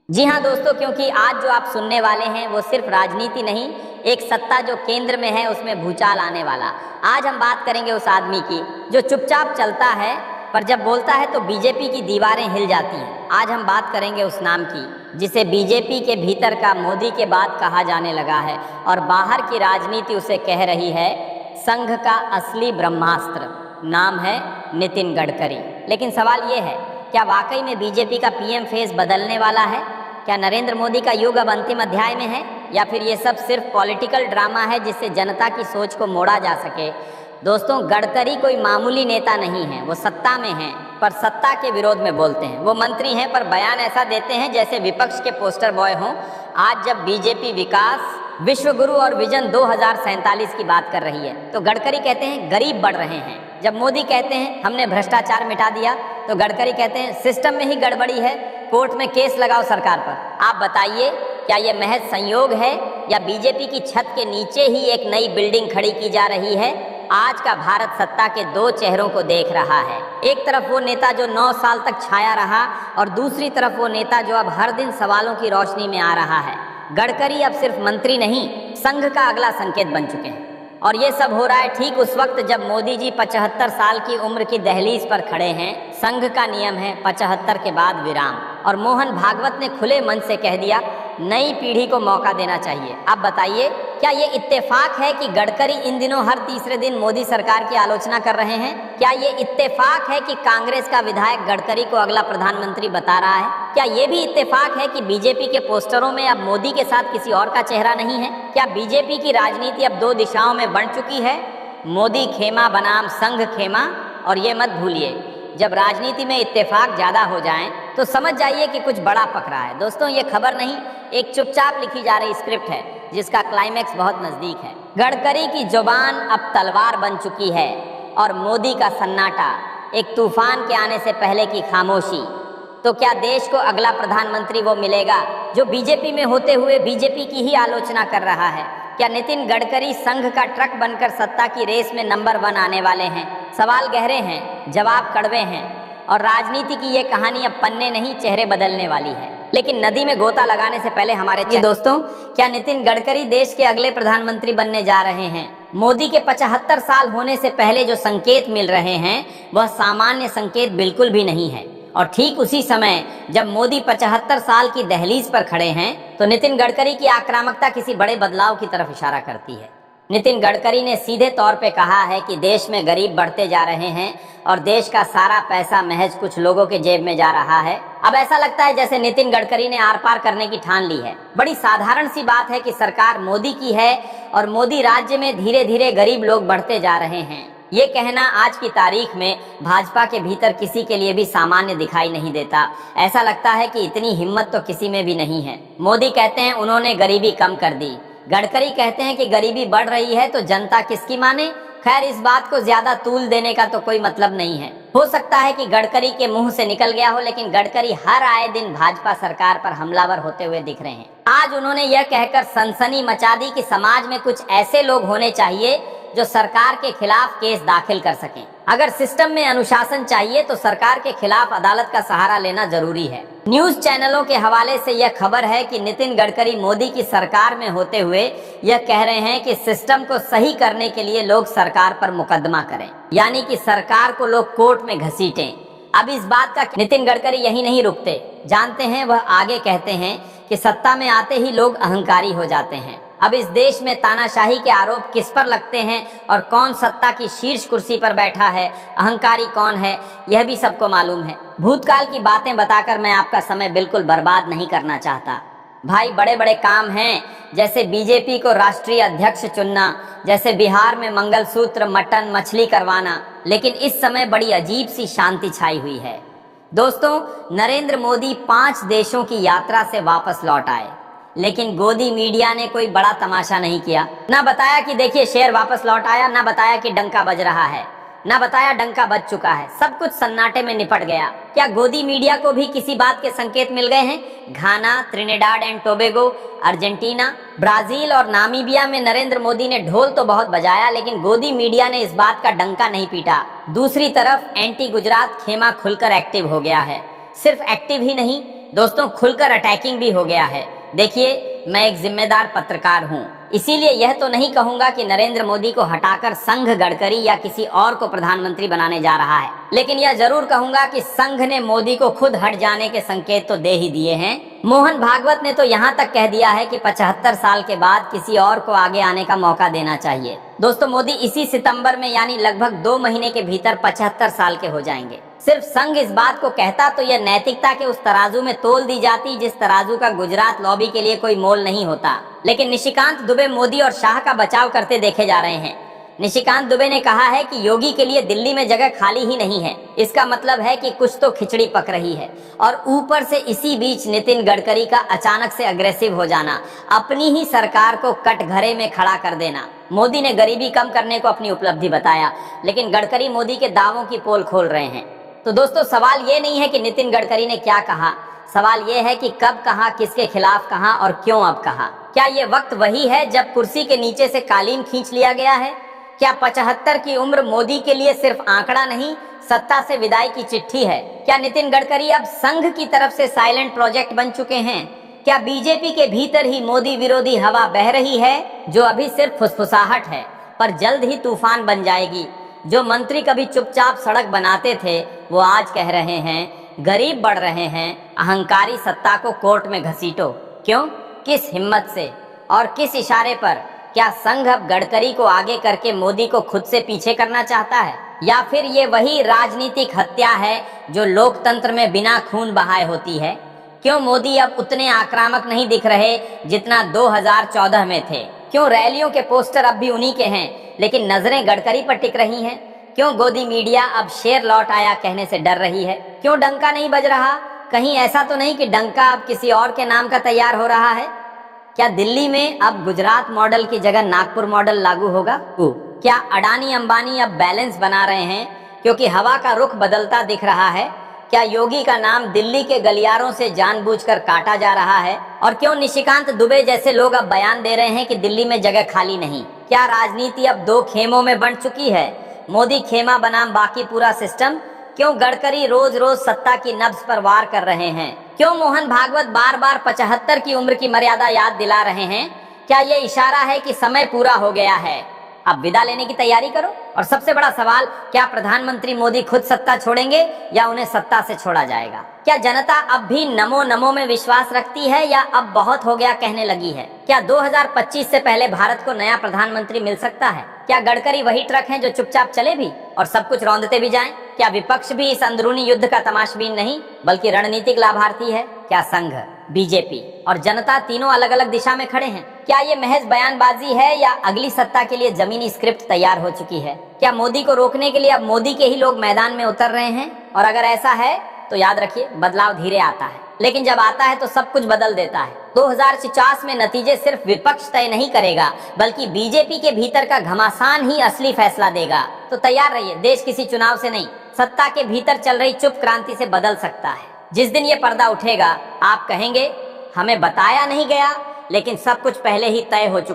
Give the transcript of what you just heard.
जी हाँ दोस्तों, क्योंकि आज जो आप सुनने वाले हैं वो सिर्फ राजनीति नहीं, एक सत्ता जो केंद्र में है उसमें भूचाल आने वाला। आज हम बात करेंगे उस आदमी की जो चुपचाप चलता है पर जब बोलता है तो बीजेपी की दीवारें हिल जाती हैं। आज हम बात करेंगे उस नाम की जिसे बीजेपी के भीतर का मोदी के बाद कहा जाने लगा है और बाहर की राजनीति उसे कह रही है संघ का असली ब्रह्मास्त्र। नाम है नितिन गडकरी। लेकिन सवाल ये है, क्या वाकई में बीजेपी का पीएम फेस बदलने वाला है? क्या नरेंद्र मोदी का युग अब अंतिम अध्याय में है या फिर ये सब सिर्फ पॉलिटिकल ड्रामा है जिससे जनता की सोच को मोड़ा जा सके? दोस्तों, गडकरी कोई मामूली नेता नहीं है। वो सत्ता में हैं पर सत्ता के विरोध में बोलते हैं। वो मंत्री हैं पर बयान ऐसा देते हैं जैसे विपक्ष के पोस्टर बॉय हों। आज जब बीजेपी विकास, विश्व गुरु और विजन 2047 की बात कर रही है तो गडकरी कहते हैं गरीब बढ़ रहे हैं। जब मोदी कहते हैं हमने भ्रष्टाचार मिटा दिया तो गडकरी कहते हैं सिस्टम में ही गड़बड़ी है, कोर्ट में केस लगाओ सरकार पर। आप बताइए, क्या ये महज संयोग है या बीजेपी की छत के नीचे ही एक नई बिल्डिंग खड़ी की जा रही है? आज का भारत सत्ता के दो चेहरों को देख रहा है। एक तरफ वो नेता जो 9 साल तक छाया रहा और दूसरी तरफ वो नेता जो अब हर दिन सवालों की रोशनी में आ रहा है। गडकरी अब सिर्फ मंत्री नहीं, संघ का अगला संकेत बन चुके हैं। और ये सब हो रहा है ठीक उस वक्त जब मोदी जी 75 साल की उम्र की दहलीज पर खड़े हैं। संघ का नियम है 75 के बाद विराम, और मोहन भागवत ने खुले मन से कह दिया नई पीढ़ी को मौका देना चाहिए। आप बताइए, क्या ये इत्तेफाक है कि गडकरी इन दिनों हर तीसरे दिन मोदी सरकार की आलोचना कर रहे हैं? क्या ये इत्तेफाक है कि कांग्रेस का विधायक गडकरी को अगला प्रधानमंत्री बता रहा है? क्या ये भी इत्तेफाक है कि बीजेपी के पोस्टरों में अब मोदी के साथ किसी और का चेहरा नहीं है? क्या बीजेपी की राजनीति अब 2 दिशाओं में बढ़ चुकी है, मोदी खेमा बनाम संघ खेमा? और ये मत भूलिए, जब राजनीति में इत्तेफाक ज्यादा हो जाएं तो समझ जाइए कि कुछ बड़ा पक रहा है। दोस्तों, ये खबर नहीं, एक चुपचाप लिखी जा रही स्क्रिप्ट है जिसका क्लाइमैक्स बहुत नजदीक है। गडकरी की जुबान अब तलवार बन चुकी है और मोदी का सन्नाटा एक तूफान के आने से पहले की खामोशी। तो क्या देश को अगला प्रधानमंत्री वो मिलेगा जो बीजेपी में होते हुए बीजेपी की ही आलोचना कर रहा है? क्या नितिन गडकरी संघ का ट्रक बनकर सत्ता की रेस में नंबर 1 आने वाले हैं? सवाल गहरे हैं, जवाब कड़वे हैं, और राजनीति की ये कहानी अब पन्ने नहीं, चेहरे बदलने वाली है। लेकिन नदी में गोता लगाने से पहले हमारे दोस्तों, क्या नितिन गडकरी देश के अगले प्रधानमंत्री बनने जा रहे हैं? मोदी के 75 साल होने से पहले जो संकेत मिल रहे हैं वह सामान्य संकेत बिल्कुल भी नहीं है। और ठीक उसी समय जब मोदी 75 साल की दहलीज पर खड़े हैं तो नितिन गडकरी की आक्रामकता किसी बड़े बदलाव की तरफ इशारा करती है। नितिन गडकरी ने सीधे तौर पे कहा है कि देश में गरीब बढ़ते जा रहे हैं और देश का सारा पैसा महज कुछ लोगों के जेब में जा रहा है। अब ऐसा लगता है जैसे नितिन गडकरी ने आर पार करने की ठान ली है। बड़ी साधारण सी बात है कि सरकार मोदी की है और मोदी राज्य में धीरे धीरे गरीब लोग बढ़ते जा रहे हैं। ये कहना आज की तारीख में भाजपा के भीतर किसी के लिए भी सामान्य दिखाई नहीं देता। ऐसा लगता है कि इतनी हिम्मत तो किसी में भी नहीं है। मोदी कहते हैं उन्होंने गरीबी कम कर दी, गडकरी कहते हैं कि गरीबी बढ़ रही है, तो जनता किसकी माने? खैर, इस बात को ज्यादा तूल देने का तो कोई मतलब नहीं है। हो सकता है कि गडकरी के मुंह से निकल गया हो, लेकिन गडकरी हर आए दिन भाजपा सरकार पर हमलावर होते हुए दिख रहे हैं। आज उन्होंने यह कहकर सनसनी मचा दी कि समाज में कुछ ऐसे लोग होने चाहिए जो सरकार के खिलाफ केस दाखिल कर सकें। अगर सिस्टम में अनुशासन चाहिए तो सरकार के खिलाफ अदालत का सहारा लेना जरूरी है। न्यूज चैनलों के हवाले से यह खबर है कि नितिन गडकरी मोदी की सरकार में होते हुए यह कह रहे हैं कि सिस्टम को सही करने के लिए लोग सरकार पर मुकदमा करें, यानी कि सरकार को लोग कोर्ट में घसीटें। अब इस बात का नितिन गडकरी यही नहीं रुकते। जानते हैं, वह आगे कहते हैं कि सत्ता में आते ही लोग अहंकारी हो जाते हैं। अब इस देश में तानाशाही के आरोप किस पर लगते हैं और कौन सत्ता की शीर्ष कुर्सी पर बैठा है, अहंकारी कौन है, यह भी सबको मालूम है। भूतकाल की बातें बताकर मैं आपका समय बिल्कुल बर्बाद नहीं करना चाहता। भाई, बड़े बड़े काम हैं, जैसे बीजेपी को राष्ट्रीय अध्यक्ष चुनना, जैसे बिहार में मंगलसूत्र, मटन, मछली करवाना। लेकिन इस समय बड़ी अजीब सी शांति छाई हुई है। दोस्तों, नरेंद्र मोदी 5 देशों की यात्रा से वापस लौट आए, लेकिन गोदी मीडिया ने कोई बड़ा तमाशा नहीं किया। ना बताया कि देखिए शेर वापस लौट आया, ना बताया कि डंका बज रहा है, ना बताया डंका बज चुका है। सब कुछ सन्नाटे में निपट गया। क्या गोदी मीडिया को भी किसी बात के संकेत मिल गए हैं? Ghana, Trinidad and Tobago, Argentina, Brazil और नामीबिया में नरेंद्र मोदी ने ढोल तो बहुत बजाया, लेकिन गोदी मीडिया ने इस बात का डंका नहीं पीटा। दूसरी तरफ एंटी गुजरात खेमा खुलकर एक्टिव हो गया है। सिर्फ एक्टिव ही नहीं, दोस्तों खुलकर अटैकिंग भी हो गया है। देखिए, मैं एक जिम्मेदार पत्रकार हूं, इसीलिए यह तो नहीं कहूंगा कि नरेंद्र मोदी को हटाकर संघ गडकरी या किसी और को प्रधानमंत्री बनाने जा रहा है, लेकिन यह जरूर कहूंगा कि संघ ने मोदी को खुद हट जाने के संकेत तो दे ही दिए हैं। मोहन भागवत ने तो यहाँ तक कह दिया है कि 75 साल के बाद किसी और को आगे आने का मौका देना चाहिए। दोस्तों, मोदी इसी सितंबर में यानी लगभग 2 महीने के भीतर 75 साल के हो जाएंगे। सिर्फ संघ इस बात को कहता तो यह नैतिकता के उस तराजू में तोल दी जाती जिस तराजू का गुजरात लॉबी के लिए कोई मोल नहीं होता। लेकिन निशिकांत दुबे मोदी और शाह का बचाव करते देखे जा रहे हैं। निशिकांत दुबे ने कहा है कि योगी के लिए दिल्ली में जगह खाली ही नहीं है। इसका मतलब है कि कुछ तो खिचड़ी पक रही है। और ऊपर से इसी बीच नितिन गडकरी का अचानक से अग्रेसिव हो जाना, अपनी ही सरकार को कटघरे में खड़ा कर देना। मोदी ने गरीबी कम करने को अपनी उपलब्धि बताया, लेकिन गडकरी मोदी के दावों की पोल खोल रहे हैं। तो दोस्तों, सवाल ये नहीं है कि नितिन गडकरी ने क्या कहा, सवाल ये है कि कब कहा, किसके खिलाफ कहा और क्यों अब कहा। क्या ये वक्त वही है जब कुर्सी के नीचे से कालीन खींच लिया गया है? क्या 75 की उम्र मोदी के लिए सिर्फ आंकड़ा नहीं, सत्ता से विदाई की चिट्ठी है? क्या नितिन गडकरी अब संघ की तरफ से साइलेंट प्रोजेक्ट बन चुके हैं? क्या बीजेपी के भीतर ही मोदी विरोधी हवा बह रही है, जो अभी सिर्फ फुसफुसाहट है पर जल्द ही तूफान बन जाएगी? जो मंत्री कभी चुपचाप सड़क बनाते थे, वो आज कह रहे हैं गरीब बढ़ रहे हैं, अहंकारी सत्ता को कोर्ट में घसीटो। क्यों, किस हिम्मत से और किस इशारे पर? क्या संघ अब गडकरी को आगे करके मोदी को खुद से पीछे करना चाहता है, या फिर ये वही राजनीतिक हत्या है जो लोकतंत्र में बिना खून बहाए होती है? क्यों मोदी अब उतने आक्रामक नहीं दिख रहे जितना 2014 में थे? क्यों रैलियों के पोस्टर अब भी उन्हीं के हैं, लेकिन नजरें गडकरी पर टिक रही हैं? क्यों गोदी मीडिया अब शेर लौट आया कहने से डर रही है? क्यों डंका नहीं बज रहा? कहीं ऐसा तो नहीं कि डंका अब किसी और के नाम का तैयार हो रहा है? क्या दिल्ली में अब गुजरात मॉडल की जगह नागपुर मॉडल लागू होगा? क्या अडानी अंबानी अब बैलेंस बना रहे हैं क्योंकि हवा का रुख बदलता दिख रहा है? क्या योगी का नाम दिल्ली के गलियारों से जानबूझकर काटा जा रहा है? और क्यों निशिकांत दुबे जैसे लोग अब बयान दे रहे हैं कि दिल्ली में जगह खाली नहीं? क्या राजनीति अब 2 खेमों में बंट चुकी है? मोदी खेमा बनाम बाकी पूरा सिस्टम? क्यों गडकरी रोज रोज सत्ता की नब्ज पर वार कर रहे हैं? क्यों मोहन भागवत बार बार 75 की उम्र की मर्यादा याद दिला रहे हैं? क्या ये इशारा है कि समय पूरा हो गया है, अब विदा लेने की तैयारी करो? और सबसे बड़ा सवाल, क्या प्रधानमंत्री मोदी खुद सत्ता छोड़ेंगे या उन्हें सत्ता से छोड़ा जाएगा? क्या जनता अब भी नमो नमो में विश्वास रखती है या अब बहुत हो गया कहने लगी है? क्या 2025 से पहले भारत को नया प्रधानमंत्री मिल सकता है? क्या गडकरी वही ट्रक हैं जो चुपचाप चले भी और सब कुछ रौंदते भी जाएं? क्या विपक्ष भी इस अंदरूनी युद्ध का तमाशबीन नहीं बल्कि रणनीतिक लाभार्थी है? क्या संघ, बीजेपी और जनता तीनों अलग अलग दिशा में खड़े हैं? क्या ये महज बयानबाजी है या अगली सत्ता के लिए जमीनी स्क्रिप्ट तैयार हो चुकी है? क्या मोदी को रोकने के लिए अब मोदी के ही लोग मैदान में उतर रहे हैं? और अगर ऐसा है तो याद रखिए, बदलाव धीरे आता है, लेकिन जब आता है तो सब कुछ बदल देता है। 2049 में नतीजे सिर्फ विपक्ष तय नहीं करेगा, बल्कि बीजेपी के भीतर का घमासान ही असली फैसला देगा। तो तैयार रहिए, देश किसी चुनाव से नहीं, सत्ता के भीतर चल रही चुप क्रांति से बदल सकता है। जिस दिन ये पर्दा उठेगा, आप कहेंगे हमें बताया नहीं गया, लेकिन सब कुछ पहले ही तय हो चुका।